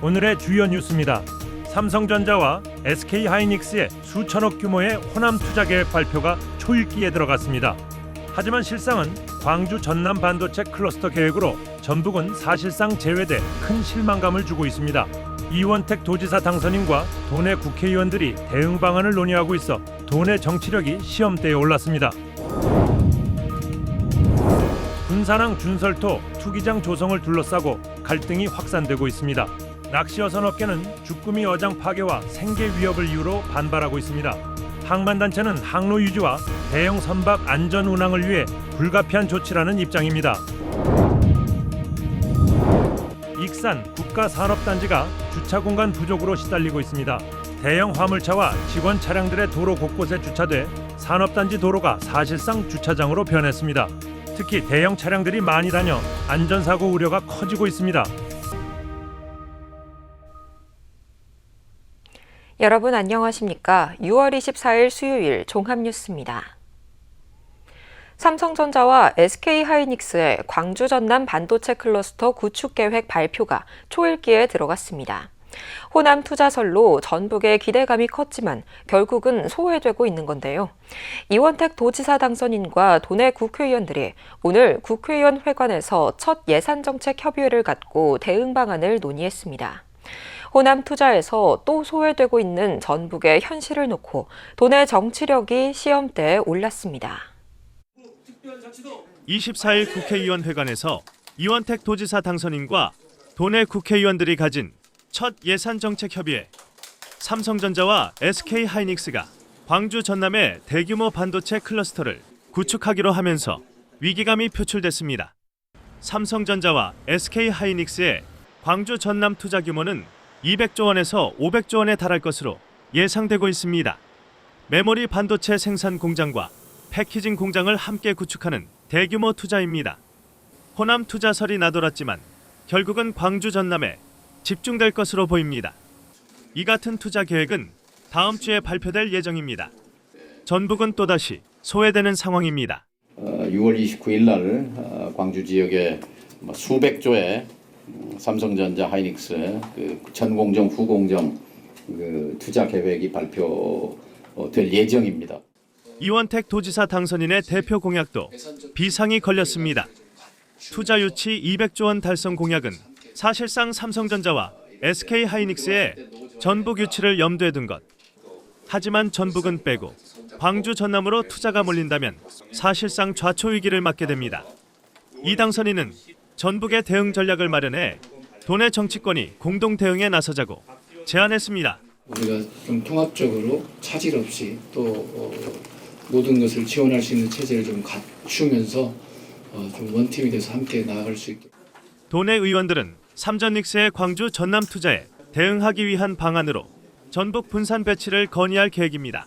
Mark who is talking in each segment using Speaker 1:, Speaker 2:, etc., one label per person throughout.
Speaker 1: 오늘의 주요 뉴스입니다. 삼성전자와 SK하이닉스의 수천억 규모의 호남 투자 계획 발표가 초읽기에 들어갔습니다. 하지만 실상은 광주 전남 반도체 클러스터 계획으로 전북은 사실상 제외돼 큰 실망감을 주고 있습니다. 이원택 도지사 당선인과 도내 국회의원들이 대응 방안을 논의하고 있어 도내 정치력이 시험대에 올랐습니다. 군산항 준설토 투기장 조성을 둘러싸고 갈등이 확산되고 있습니다. 낚시어선 업계는 주꾸미 어장 파괴와 생계 위협을 이유로 반발하고 있습니다. 항만단체는 항로 유지와 대형 선박 안전 운항을 위해 불가피한 조치라는 입장입니다. 익산 국가산업단지가 주차 공간 부족으로 시달리고 있습니다. 대형 화물차와 직원 차량들의 도로 곳곳에 주차돼 산업단지 도로가 사실상 주차장으로 변했습니다. 특히 대형 차량들이 많이 다녀 안전사고 우려가 커지고 있습니다.
Speaker 2: 여러분 안녕하십니까? 6월 24일 수요일 종합뉴스입니다. 삼성전자와 SK하이닉스의 광주 전남 반도체 클러스터 구축 계획 발표가 초읽기에 들어갔습니다. 호남 투자설로 전북의 기대감이 컸지만 결국은 소외되고 있는 건데요. 이원택 도지사 당선인과 도내 국회의원들이 오늘 국회의원 회관에서 첫 예산정책 협의회를 갖고 대응 방안을 논의했습니다. 호남 투자에서 또 소외되고 있는 전북의 현실을 놓고 도내 정치력이 시험대에 올랐습니다.
Speaker 1: 24일 국회의원 회관에서 이원택 도지사 당선인과 도내 국회의원들이 가진 첫 예산정책협의회. 삼성전자와 SK하이닉스가 광주 전남의 대규모 반도체 클러스터를 구축하기로 하면서 위기감이 표출됐습니다. 삼성전자와 SK하이닉스의 광주 전남 투자 규모는 200조 원에서 500조 원에 달할 것으로 예상되고 있습니다. 메모리 반도체 생산 공장과 패키징 공장을 함께 구축하는 대규모 투자입니다. 호남 투자설이 나돌았지만 결국은 광주 전남에 집중될 것으로 보입니다. 이 같은 투자 계획은 다음 주에 발표될 예정입니다. 전북은 또다시 소외되는 상황입니다.
Speaker 3: 6월 29일 날 광주 지역에 수백조의 삼성전자 하이닉스 전공정 후공정 투자 계획이 발표될 예정입니다.
Speaker 1: 이원택 도지사 당선인의 대표 공약도 비상이 걸렸습니다. 투자 유치 200조 원 달성 공약은 사실상 삼성전자와 SK하이닉스의 전북 유치를 염두에 둔 것. 하지만 전북은 빼고 광주 전남으로 투자가 몰린다면 사실상 좌초 위기를 맞게 됩니다. 이 당선인은 전북의 대응 전략을 마련해 도내 정치권이 공동 대응에 나서자고 제안했습니다.
Speaker 4: 우리가 좀 통합적으로 차질 없이 또 모든 것을 지원할 수 있는 체제를 좀 갖추면서 좀 원팀이 돼서 함께 나아갈 수 있게.
Speaker 1: 도내 의원들은 삼전닉스의 광주 전남 투자에 대응하기 위한 방안으로 전북 분산 배치를 건의할 계획입니다.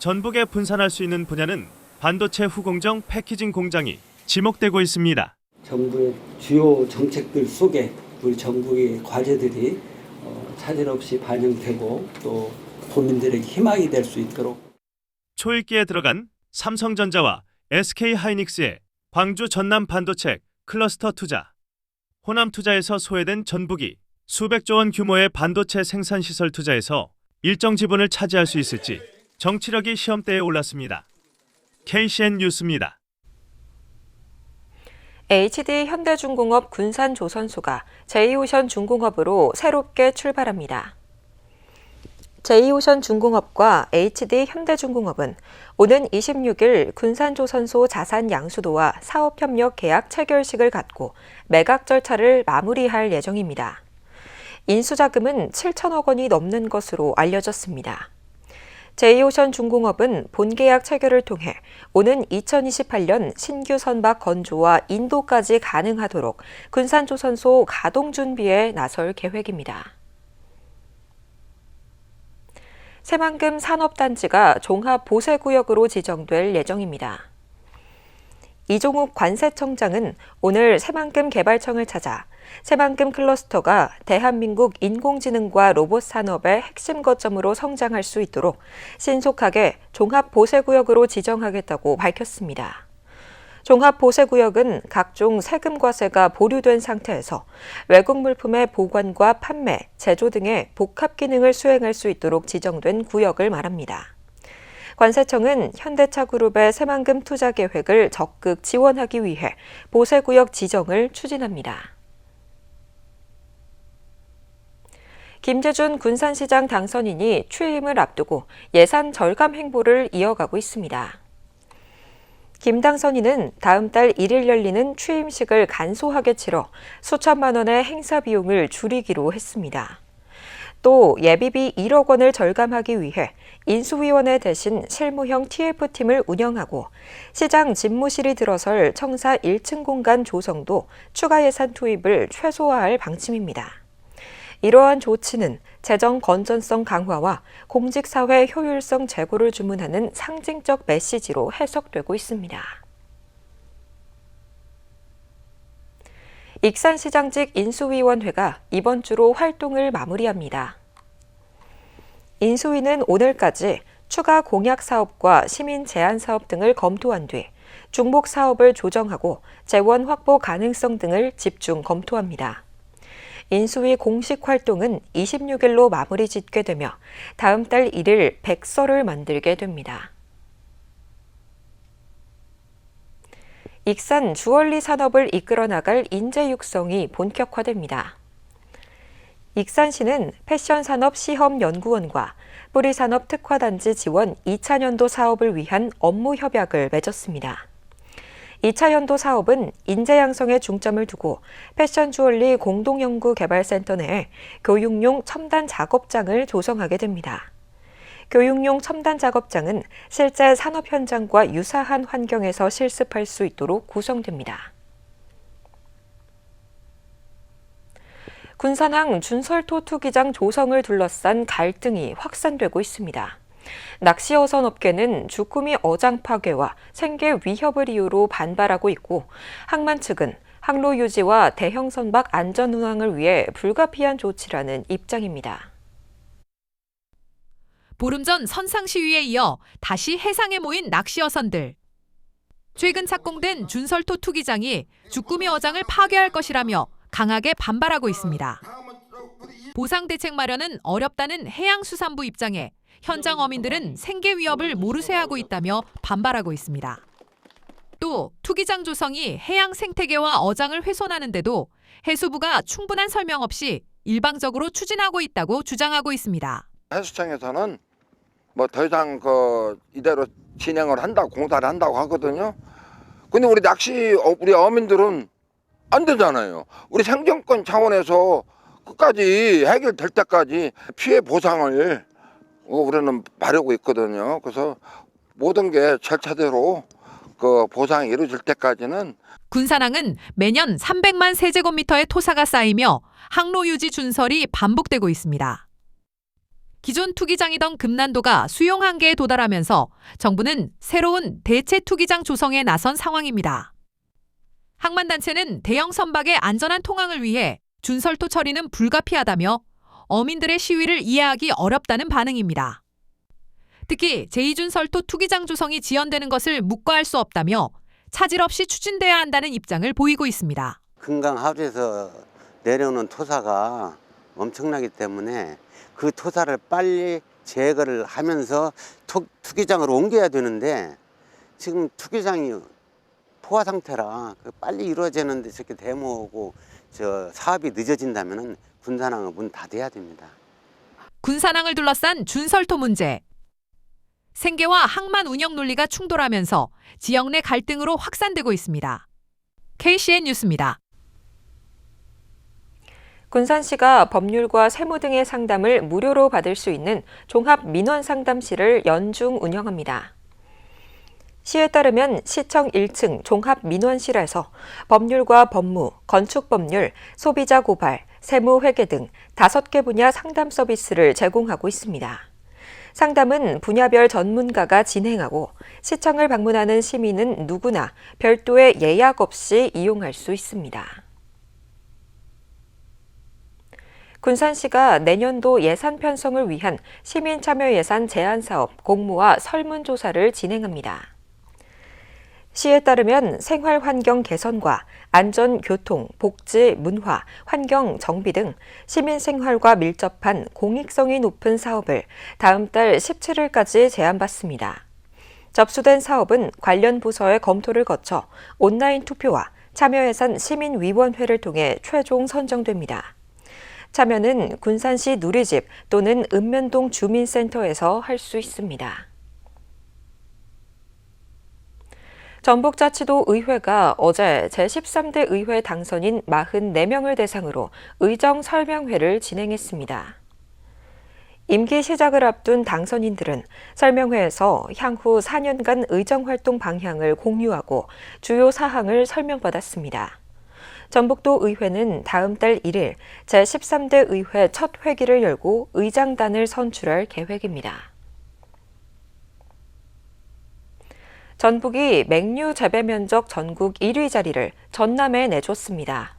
Speaker 1: 전북에 분산할 수 있는 분야는 반도체 후공정 패키징 공장이 지목되고 있습니다.
Speaker 5: 정부의 주요 정책들 속에 우리 정부의 과제들이 차질 없이 반영되고 또 국민들에게 희망이 될 수 있도록.
Speaker 1: 초읽기에 들어간 삼성전자와 SK하이닉스의 광주 전남 반도체 클러스터 투자. 호남 투자에서 소외된 전북이 수백조 원 규모의 반도체 생산시설 투자에서 일정 지분을 차지할 수 있을지 정치력이 시험대에 올랐습니다. KCN 뉴스입니다.
Speaker 2: HD 현대중공업 군산조선소가 제이오션중공업으로 새롭게 출발합니다. 제이오션중공업과 HD 현대중공업은 오는 26일 군산조선소 자산 양수도와 사업협력 계약 체결식을 갖고 매각 절차를 마무리할 예정입니다. 인수자금은 7천억 원이 넘는 것으로 알려졌습니다. 제이오션중공업은 본계약 체결을 통해 오는 2028년 신규 선박 건조와 인도까지 가능하도록 군산조선소 가동 준비에 나설 계획입니다. 새만금 산업단지가 종합보세구역으로 지정될 예정입니다. 이종욱 관세청장은 오늘 새만금 개발청을 찾아 새만금 클러스터가 대한민국 인공지능과 로봇 산업의 핵심 거점으로 성장할 수 있도록 신속하게 종합보세구역으로 지정하겠다고 밝혔습니다. 종합보세구역은 각종 세금과세가 보류된 상태에서 외국 물품의 보관과 판매, 제조 등의 복합 기능을 수행할 수 있도록 지정된 구역을 말합니다. 관세청은 현대차그룹의 새만금 투자 계획을 적극 지원하기 위해 보세구역 지정을 추진합니다. 김재준 군산시장 당선인이 취임을 앞두고 예산 절감 행보를 이어가고 있습니다. 김 당선인은 다음 달 1일 열리는 취임식을 간소하게 치러 수천만 원의 행사 비용을 줄이기로 했습니다. 또 예비비 1억 원을 절감하기 위해 인수위원회 대신 실무형 TF팀을 운영하고 시장 집무실이 들어설 청사 1층 공간 조성도 추가 예산 투입을 최소화할 방침입니다. 이러한 조치는 재정 건전성 강화와 공직사회 효율성 제고를 주문하는 상징적 메시지로 해석되고 있습니다. 익산시장직 인수위원회가 이번 주로 활동을 마무리합니다. 인수위는 오늘까지 추가 공약 사업과 시민 제한 사업 등을 검토한 뒤 중복 사업을 조정하고 재원 확보 가능성 등을 집중 검토합니다. 인수위 공식 활동은 26일로 마무리 짓게 되며 다음 달 1일 백서를 만들게 됩니다. 익산 주얼리 산업을 이끌어 나갈 인재 육성이 본격화됩니다. 익산시는 패션산업시험연구원과 뿌리산업특화단지 지원 2차 연도 사업을 위한 업무 협약을 맺었습니다. 2차 연도 사업은 인재 양성에 중점을 두고 패션 주얼리 공동연구개발센터 내에 교육용 첨단 작업장을 조성하게 됩니다. 교육용 첨단 작업장은 실제 산업 현장과 유사한 환경에서 실습할 수 있도록 구성됩니다. 군산항 준설토 투기장 조성을 둘러싼 갈등이 확산되고 있습니다. 낚시어선 업계는 주꾸미 어장 파괴와 생계 위협을 이유로 반발하고 있고 항만 측은 항로 유지와 대형 선박 안전 운항을 위해 불가피한 조치라는 입장입니다.
Speaker 6: 보름 전 선상 시위에 이어 다시 해상에 모인 낚시어선들. 최근 착공된 준설토 투기장이 주꾸미 어장을 파괴할 것이라며 강하게 반발하고 있습니다. 보상 대책 마련은 어렵다는 해양수산부 입장에 현장 어민들은 생계 위협을 모르쇠하고 있다며 반발하고 있습니다. 또 투기장 조성이 해양 생태계와 어장을 훼손하는데도 해수부가 충분한 설명 없이 일방적으로 추진하고 있다고 주장하고 있습니다.
Speaker 7: 해수청에서는 뭐 더 이상 이대로 진행을 한다고 공사를 한다고 하거든요. 근데 우리 어민들은 안 되잖아요. 우리 생존권 차원에서 끝까지 해결될 때까지 피해 보상을 우리는 바라고 있거든요. 그래서 모든 게 절차대로 보상이 이루어질 때까지는.
Speaker 6: 군산항은 매년 300만 세제곱미터의 토사가 쌓이며 항로 유지 준설이 반복되고 있습니다. 기존 투기장이던 금난도가 수용 한계에 도달하면서 정부는 새로운 대체 투기장 조성에 나선 상황입니다. 항만단체는 대형 선박의 안전한 통항을 위해 준설토 처리는 불가피하다며 어민들의 시위를 이해하기 어렵다는 반응입니다. 특히 제2준설토 투기장 조성이 지연되는 것을 묵과할 수 없다며 차질 없이 추진돼야 한다는 입장을 보이고 있습니다.
Speaker 8: 금강 하류에서 내려오는 토사가 엄청나기 때문에 그 토사를 빨리 제거를 하면서 투기장으로 옮겨야 되는데 지금 투기장이 포화 상태라 빨리 이루어지는데 저렇게 데모고 사업이 늦어진다면 군산항은 문 닫아야 됩니다.
Speaker 6: 군산항을 둘러싼 준설토 문제. 생계와 항만 운영 논리가 충돌하면서 지역 내 갈등으로 확산되고 있습니다. KCN 뉴스입니다.
Speaker 2: 군산시가 법률과 세무 등의 상담을 무료로 받을 수 있는 종합 민원 상담실을 연중 운영합니다. 시에 따르면 시청 1층 종합민원실에서 법률과 법무, 건축법률, 소비자 고발, 세무회계 등 5개 분야 상담 서비스를 제공하고 있습니다. 상담은 분야별 전문가가 진행하고 시청을 방문하는 시민은 누구나 별도의 예약 없이 이용할 수 있습니다. 군산시가 내년도 예산 편성을 위한 시민참여 예산 제안 사업 공모와 설문조사를 진행합니다. 시에 따르면 생활 환경 개선과 안전, 교통, 복지, 문화, 환경, 정비 등 시민 생활과 밀접한 공익성이 높은 사업을 다음 달 17일까지 제안받습니다. 접수된 사업은 관련 부서의 검토를 거쳐 온라인 투표와 참여 예산 시민위원회를 통해 최종 선정됩니다. 참여는 군산시 누리집 또는 읍면동 주민센터에서 할 수 있습니다. 전북자치도 의회가 어제 제13대 의회 당선인 44명을 대상으로 의정 설명회를 진행했습니다. 임기 시작을 앞둔 당선인들은 설명회에서 향후 4년간 의정활동 방향을 공유하고 주요 사항을 설명받았습니다. 전북도 의회는 다음 달 1일 제13대 의회 첫 회기를 열고 의장단을 선출할 계획입니다. 전북이 맹류 재배 면적 전국 1위 자리를 전남에 내줬습니다.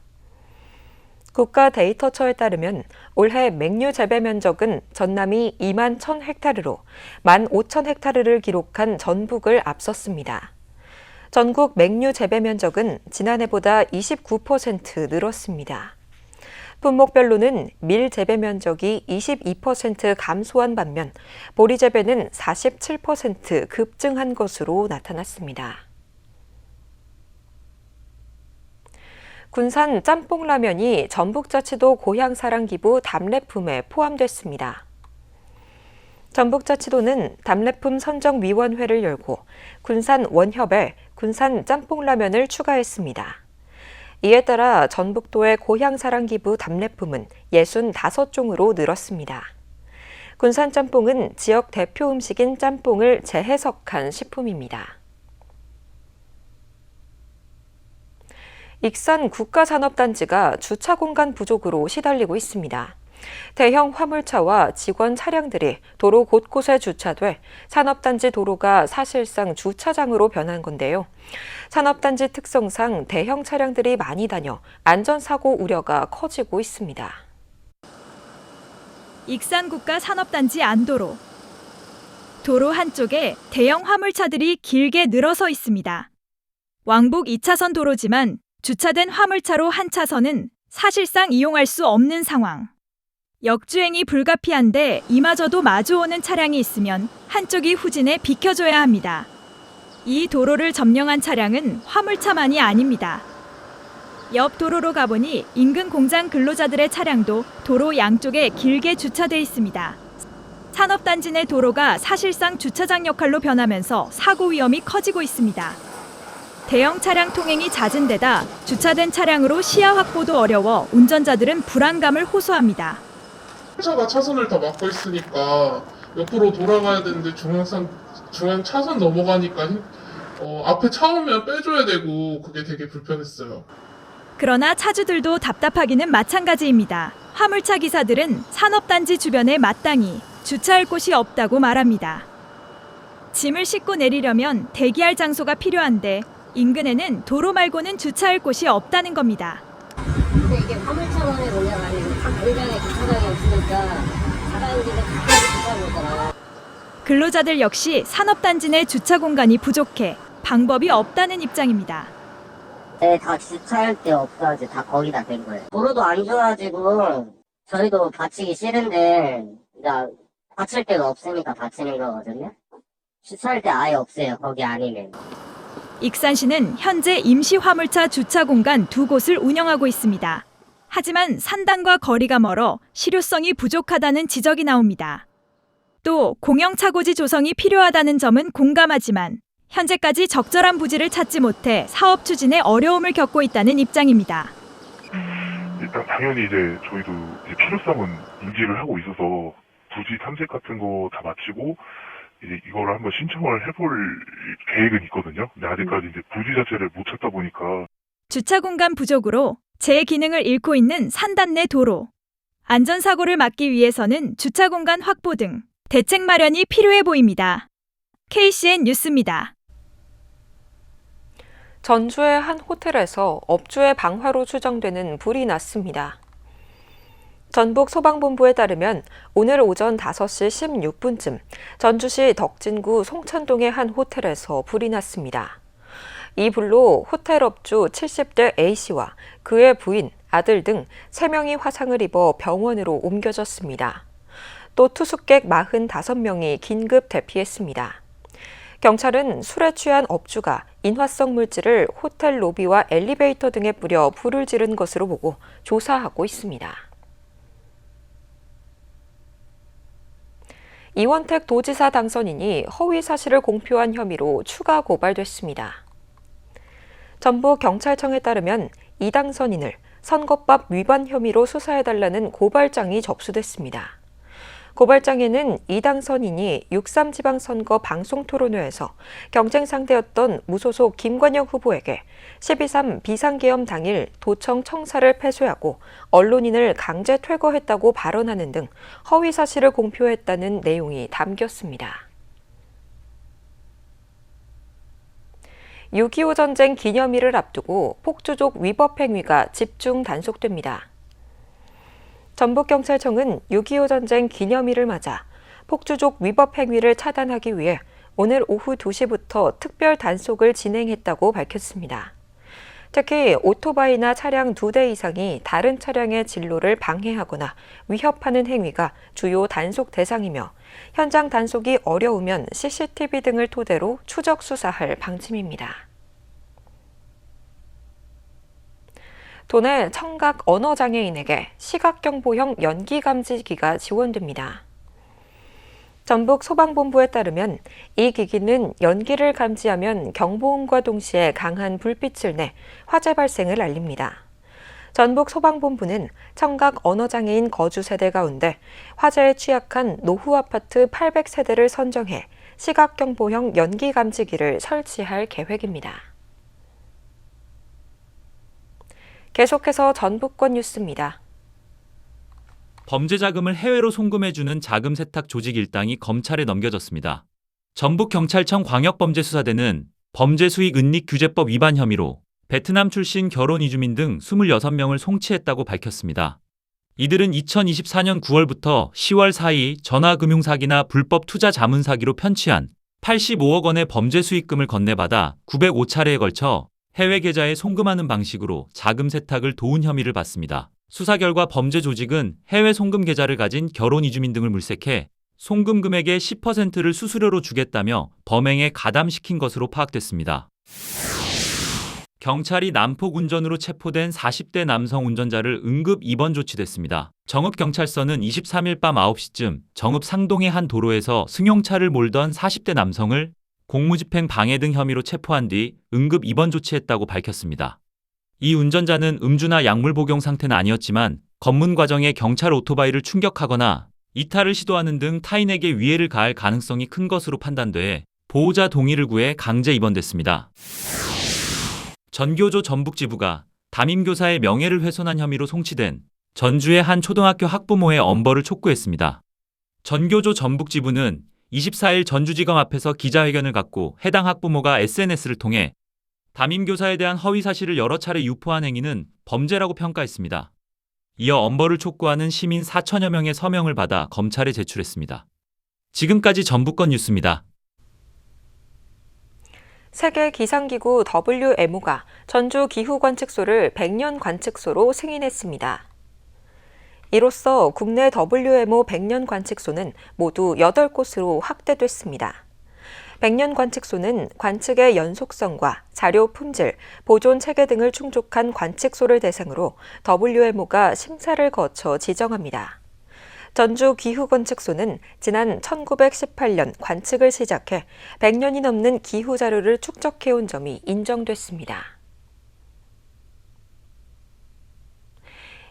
Speaker 2: 국가데이터처에 따르면 올해 맹류 재배 면적은 전남이 2만 1,000헥타르로 1만 5,000헥타르를 기록한 전북을 앞섰습니다. 전국 맹류 재배 면적은 지난해보다 29% 늘었습니다. 품목별로는 밀 재배 면적이 22% 감소한 반면 보리 재배는 47% 급증한 것으로 나타났습니다. 군산 짬뽕라면이 전북자치도 고향사랑기부 답례품에 포함됐습니다. 전북자치도는 답례품 선정위원회를 열고 군산 원협에 군산 짬뽕라면을 추가했습니다. 이에 따라 전북도의 고향사랑기부 답례품은 65종으로 늘었습니다. 군산 짬뽕은 지역 대표 음식인 짬뽕을 재해석한 식품입니다. 익산 국가산업단지가 주차 공간 부족으로 시달리고 있습니다. 대형 화물차와 직원 차량들이 도로 곳곳에 주차돼 산업단지 도로가 사실상 주차장으로 변한 건데요. 산업단지 특성상 대형 차량들이 많이 다녀 안전사고 우려가 커지고 있습니다.
Speaker 9: 익산국가 산업단지 안도로. 도로 한쪽에 대형 화물차들이 길게 늘어서 있습니다. 왕복 2차선 도로지만 주차된 화물차로 한 차선은 사실상 이용할 수 없는 상황. 역주행이 불가피한데 이마저도 마주오는 차량이 있으면 한쪽이 후진해 비켜줘야 합니다. 이 도로를 점령한 차량은 화물차만이 아닙니다. 옆 도로로 가보니 인근 공장 근로자들의 차량도 도로 양쪽에 길게 주차돼 있습니다. 산업단지 내 도로가 사실상 주차장 역할로 변하면서 사고 위험이 커지고 있습니다. 대형 차량 통행이 잦은 데다 주차된 차량으로 시야 확보도 어려워 운전자들은 불안감을 호소합니다.
Speaker 10: 차가 차선을 다 막고 있으니까 옆으로 돌아가야 되는데 중앙 차선 넘어가니까 앞에 차 오면 빼줘야 되고 그게 되게 불편했어요.
Speaker 9: 그러나 차주들도 답답하기는 마찬가지입니다. 화물차 기사들은 산업단지 주변에 마땅히 주차할 곳이 없다고 말합니다. 짐을 싣고 내리려면 대기할 장소가 필요한데 인근에는 도로 말고는 주차할 곳이 없다는 겁니다.
Speaker 11: 근데 이게 화물차만의 문제가 아니고 각 공장에 주차장이 없으니까 사람들이 가까이 주차하는 거잖아요.
Speaker 9: 근로자들 역시 산업단지 내 주차 공간이 부족해 방법이 없다는 입장입니다.
Speaker 11: 네, 다 주차할 데 없어가지고 다 거기다 된 거예요. 도로도 안 좋아지고 저희도 다치기 싫은데 다칠 데가 없으니까 다치는 거거든요. 주차할 데 아예 없어요. 거기 아니면.
Speaker 9: 익산시는 현재 임시 화물차 주차 공간 2곳을 운영하고 있습니다. 하지만 산단과 거리가 멀어 실효성이 부족하다는 지적이 나옵니다. 또 공영 차고지 조성이 필요하다는 점은 공감하지만 현재까지 적절한 부지를 찾지 못해 사업 추진에 어려움을 겪고 있다는 입장입니다.
Speaker 12: 일단 당연히 이제 저희도 이제 필요성은 인지를 하고 있어서 부지 탐색 같은 거 다 마치고 이제 이거를 한번 신청을 해볼 계획은 있거든요. 근데 아직까지 이제 부지 자체를 못 찾다 보니까.
Speaker 9: 주차 공간 부족으로 제 기능을 잃고 있는 산단 내 도로. 안전사고를 막기 위해서는 주차 공간 확보 등 대책 마련이 필요해 보입니다. KCN 뉴스입니다.
Speaker 2: 전주의 한 호텔에서 업주의 방화로 추정되는 불이 났습니다. 전북 소방본부에 따르면 오늘 오전 5시 16분쯤 전주시 덕진구 송천동의 한 호텔에서 불이 났습니다. 이 불로 호텔 업주 70대 A씨와 그의 부인, 아들 등 3명이 화상을 입어 병원으로 옮겨졌습니다. 또 투숙객 45명이 긴급 대피했습니다. 경찰은 술에 취한 업주가 인화성 물질을 호텔 로비와 엘리베이터 등에 뿌려 불을 지른 것으로 보고 조사하고 있습니다. 이원택 도지사 당선인이 허위 사실을 공표한 혐의로 추가 고발됐습니다. 전북경찰청에 따르면 이 당선인을 선거법 위반 혐의로 수사해달라는 고발장이 접수됐습니다. 고발장에는 이 당선인이 6.3 지방선거 방송토론회에서 경쟁 상대였던 무소속 김관영 후보에게 12.3 비상계엄 당일 도청 청사를 폐쇄하고 언론인을 강제 퇴거했다고 발언하는 등 허위 사실을 공표했다는 내용이 담겼습니다. 6.25 전쟁 기념일을 앞두고 폭주족 위법 행위가 집중 단속됩니다. 전북경찰청은 6.25 전쟁 기념일을 맞아 폭주족 위법 행위를 차단하기 위해 오늘 오후 2시부터 특별 단속을 진행했다고 밝혔습니다. 특히 오토바이나 차량 2대 이상이 다른 차량의 진로를 방해하거나 위협하는 행위가 주요 단속 대상이며 현장 단속이 어려우면 CCTV 등을 토대로 추적 수사할 방침입니다. 도내 청각 언어장애인에게 시각경보형 연기감지기가 지원됩니다. 전북소방본부에 따르면 이 기기는 연기를 감지하면 경보음과 동시에 강한 불빛을 내 화재 발생을 알립니다. 전북소방본부는 청각 언어장애인 거주세대 가운데 화재에 취약한 노후아파트 800세대를 선정해 시각경보형 연기감지기를 설치할 계획입니다. 계속해서 전북권 뉴스입니다.
Speaker 13: 범죄 자금을 해외로 송금해주는 자금 세탁 조직 일당이 검찰에 넘겨졌습니다. 전북경찰청 광역범죄수사대는 범죄수익은닉규제법 위반 혐의로 베트남 출신 결혼 이주민 등 26명을 송치했다고 밝혔습니다. 이들은 2024년 9월부터 10월 사이 전화금융사기나 불법 투자 자문 사기로 편취한 85억 원의 범죄 수익금을 건네받아 905차례에 걸쳐 해외 계좌에 송금하는 방식으로 자금 세탁을 도운 혐의를 받습니다. 수사 결과 범죄 조직은 해외 송금 계좌를 가진 결혼 이주민 등을 물색해 송금 금액의 10%를 수수료로 주겠다며 범행에 가담시킨 것으로 파악됐습니다. 경찰이 난폭 운전으로 체포된 40대 남성 운전자를 응급 입원 조치됐습니다. 정읍경찰서는 23일 밤 9시쯤 정읍 상동의 한 도로에서 승용차를 몰던 40대 남성을 공무집행 방해 등 혐의로 체포한 뒤 응급 입원 조치했다고 밝혔습니다. 이 운전자는 음주나 약물 복용 상태는 아니었지만 검문 과정에 경찰 오토바이를 충격하거나 이탈을 시도하는 등 타인에게 위해를 가할 가능성이 큰 것으로 판단돼 보호자 동의를 구해 강제 입원됐습니다. 전교조 전북지부가 담임교사의 명예를 훼손한 혐의로 송치된 전주의 한 초등학교 학부모의 엄벌을 촉구했습니다. 전교조 전북지부는 24일 전주지검 앞에서 기자회견을 갖고 해당 학부모가 SNS를 통해 담임교사에 대한 허위 사실을 여러 차례 유포한 행위는 범죄라고 평가했습니다. 이어 엄벌을 촉구하는 시민 4천여 명의 서명을 받아 검찰에 제출했습니다. 지금까지 전북권 뉴스입니다.
Speaker 2: 세계 기상기구 WMO가 전주 기후관측소를 100년 관측소로 승인했습니다. 이로써 국내 WMO 100년 관측소는 모두 8곳으로 확대됐습니다. 100년 관측소는 관측의 연속성과 자료 품질, 보존 체계 등을 충족한 관측소를 대상으로 WMO가 심사를 거쳐 지정합니다. 전주 기후관측소는 지난 1918년 관측을 시작해 100년이 넘는 기후 자료를 축적해온 점이 인정됐습니다.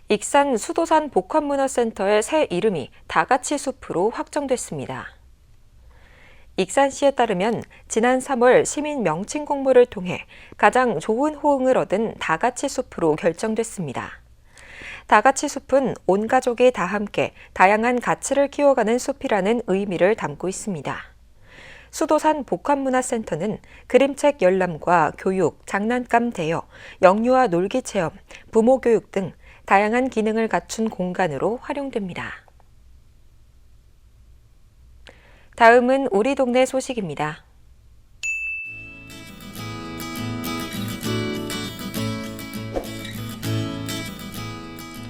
Speaker 2: 익산 수도산 복합문화센터의 새 이름이 다같이 숲으로 확정됐습니다. 익산시에 따르면 지난 3월 시민 명칭 공모를 통해 가장 좋은 호응을 얻은 다같이 숲으로 결정됐습니다. 다같이 숲은 온 가족이 다 함께 다양한 가치를 키워가는 숲이라는 의미를 담고 있습니다. 수도산 복합문화센터는 그림책 열람과 교육, 장난감 대여, 영유아 놀기 체험, 부모 교육 등 다양한 기능을 갖춘 공간으로 활용됩니다. 다음은 우리 동네 소식입니다.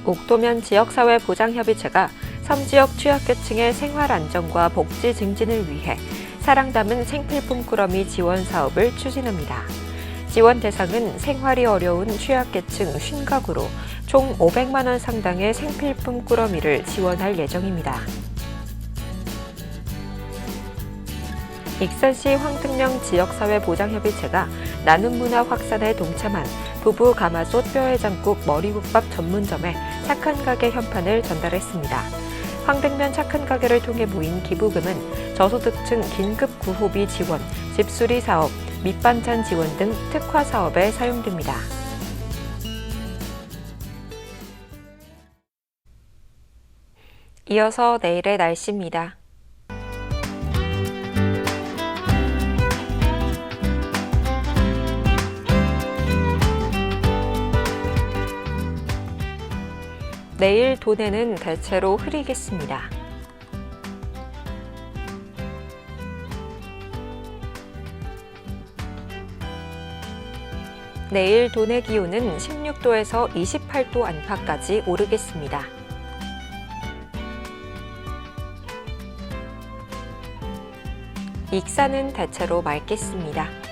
Speaker 2: 옥도면 지역사회보장협의체가 섬지역 취약계층의 생활 안정과 복지 증진을 위해 사랑 담은 생필품 꾸러미 지원 사업을 추진합니다. 지원 대상은 생활이 어려운 취약계층 50가구로 총 500만 원 상당의 생필품 꾸러미를 지원할 예정입니다. 익산시 황등명 지역사회보장협의체가 나눔 문화 확산에 동참한 부부 가마솥 뼈해장국 머리국밥 전문점에 착한 가게 현판을 전달했습니다. 황등면 착한 가게를 통해 모인 기부금은 저소득층 긴급 구호비 지원, 집수리 사업, 밑반찬 지원 등 특화 사업에 사용됩니다. 이어서 내일의 날씨입니다. 내일 도내는 대체로 흐리겠습니다. 내일 도내 기온은 16도에서 28도 안팎까지 오르겠습니다. 익산은 대체로 맑겠습니다.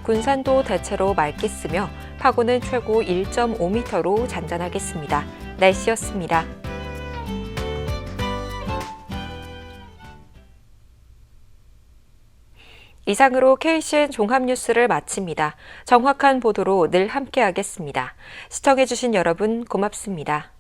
Speaker 2: 군산도 대체로 맑겠으며 파고는 최고 1.5m로 잔잔하겠습니다. 날씨였습니다. 이상으로 KCN 종합뉴스를 마칩니다. 정확한 보도로 늘 함께하겠습니다. 시청해주신 여러분 고맙습니다.